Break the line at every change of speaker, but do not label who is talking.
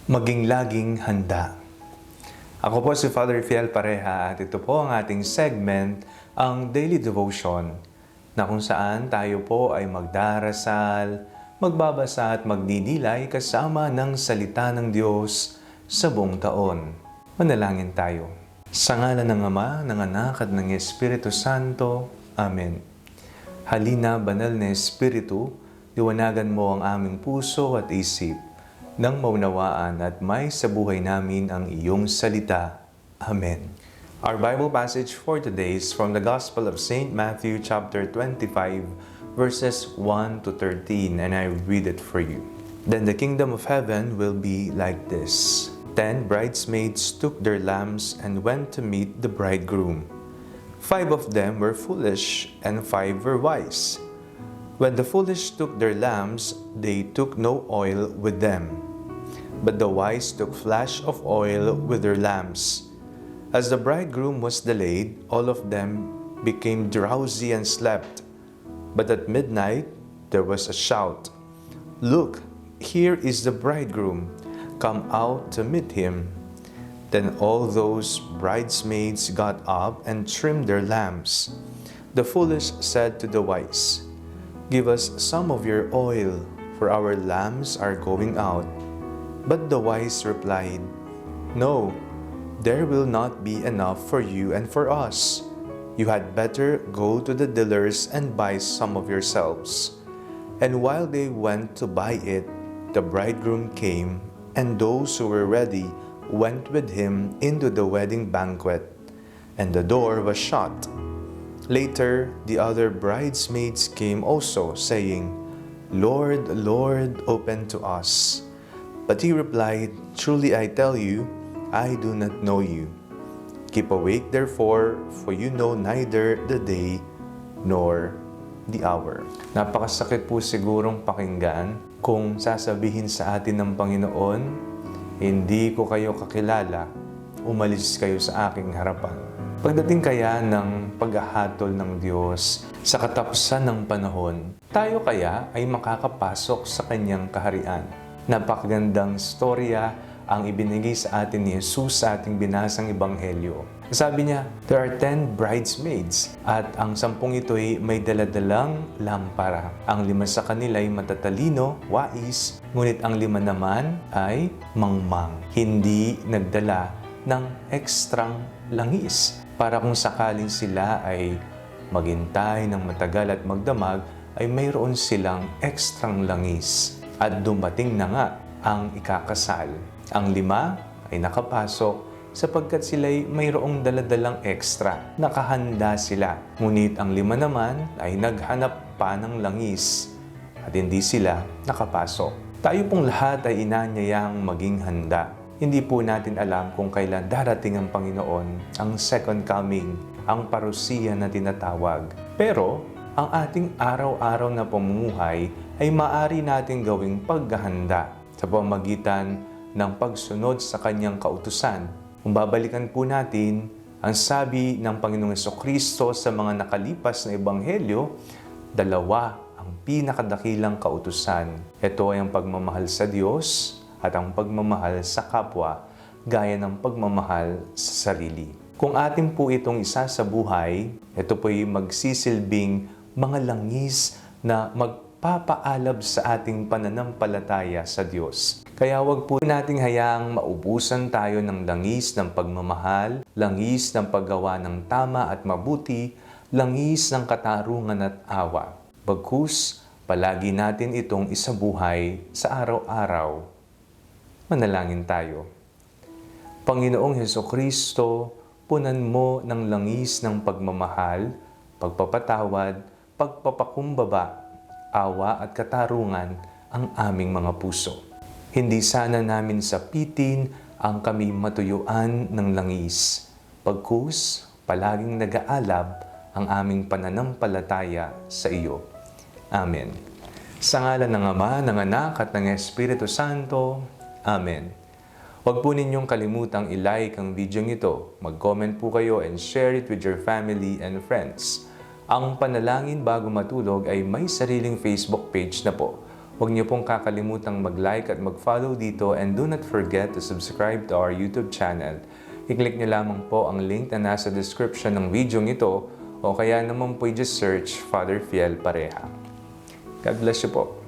Maging laging handa. Ako po si Father Fiel Pareha at ito po ang ating segment, ang Daily Devotion, na kung saan tayo po ay magdarasal, magbabasa at magdidilay kasama ng salita ng Diyos sa buong taon. Manalangin tayo. Sa ngalan ng Ama, ng Anak at ng Espiritu Santo. Amen. Halina, banal na Espiritu, liwanagan mo ang aming puso at isip, nang maunawaan at may sa buhay namin ang iyong salita. Amen. Our Bible passage for today is from the Gospel of St. Matthew chapter 25, verses 1 to 13, and I read it for you. Then the kingdom of heaven will be like this. 10 bridesmaids took their lamps and went to meet the bridegroom. 5 of them were foolish, and 5 were wise. When the foolish took their lamps, they took no oil with them. But the wise took flash of oil with their lamps. As the bridegroom was delayed, all of them became drowsy and slept. But at midnight there was a shout, "Look, here is the bridegroom. Come out to meet him." Then all those bridesmaids got up and trimmed their lamps. The foolish said to the wise, "Give us some of your oil, for our lamps are going out." But the wise replied, "No, there will not be enough for you and for us. You had better go to the dealers and buy some of yourselves." And while they went to buy it, the bridegroom came, and those who were ready went with him into the wedding banquet, and the door was shut. Later, the other bridesmaids came also, saying, "Lord, Lord, open to us." But he replied, "Truly I tell you, I do not know you. Keep awake therefore, for you know neither the day nor the hour." Napakasakit po sigurong pakinggan kung sasabihin sa atin ng Panginoon, "Hindi ko kayo kakilala, umalis kayo sa aking harapan." Pagdating kaya ng paghahatol ng Diyos sa katapusan ng panahon, tayo kaya ay makakapasok sa Kanyang kaharian. Napakagandang storya ang ibinigay sa atin ni Jesus sa ating binasang Ebanghelyo. Sabi niya, there are 10 bridesmaids at ang 10 ito'y may daladalang lampara. Ang 5 sa kanila ay matatalino, wais, ngunit ang 5 naman ay mangmang. Hindi nagdala ng ekstrang langis para kung sakaling sila ay maghintay ng matagal at magdamag, ay mayroon silang ekstrang langis. At dumating na nga ang ikakasal. Ang 5 ay nakapasok sapagkat sila'y mayroong daladalang ekstra. Nakahanda sila. Ngunit ang 5 naman ay naghanap pa ng langis at hindi sila nakapasok. Tayo pong lahat ay inanyayang maging handa. Hindi po natin alam kung kailan darating ang Panginoon, ang second coming, ang parusiya na tinatawag. Pero ang ating araw-araw na pamumuhay ay maaari nating gawing paghahanda sa pamamagitan ng pagsunod sa Kanyang kautusan. Kung babalikan po natin ang sabi ng Panginoong Jesucristo sa mga nakalipas na ebanghelyo, 2 ang pinakadakilang kautusan. Ito ay ang pagmamahal sa Diyos at ang pagmamahal sa kapwa, gaya ng pagmamahal sa sarili. Kung atin po itong isa sa buhay, ito po'y magsisilbing mga langis na magpapaalab sa ating pananampalataya sa Diyos. Kaya wag po nating hayaang maubusan tayo ng langis ng pagmamahal, langis ng paggawa ng tama at mabuti, langis ng katarungan at awa. Bagkus, palagi natin itong isabuhay sa araw-araw. Manalangin tayo. Panginoong Hesukristo, punan mo ng langis ng pagmamahal, pagpapatawad, pagpapakumbaba, awa at katarungan ang aming mga puso. Hindi sana namin sapitin ang kami matuyuan ng langis. Bagkus, palaging nag-aalab ang aming pananampalataya sa iyo. Amen. Sa ngalan ng Ama, ng Anak at ng Espiritu Santo. Amen. Huwag po ninyong kalimutang i-like ang video ito, mag-comment po kayo and share it with your family and friends. Ang Panalangin Bago Matulog ay may sariling Facebook page na po. Huwag niyo pong kakalimutang mag-like at mag-follow dito, and do not forget to subscribe to our YouTube channel. I-click niyo lamang po ang link na nasa description ng video ito o kaya naman po just search Father Fiel Pareha. God bless you po.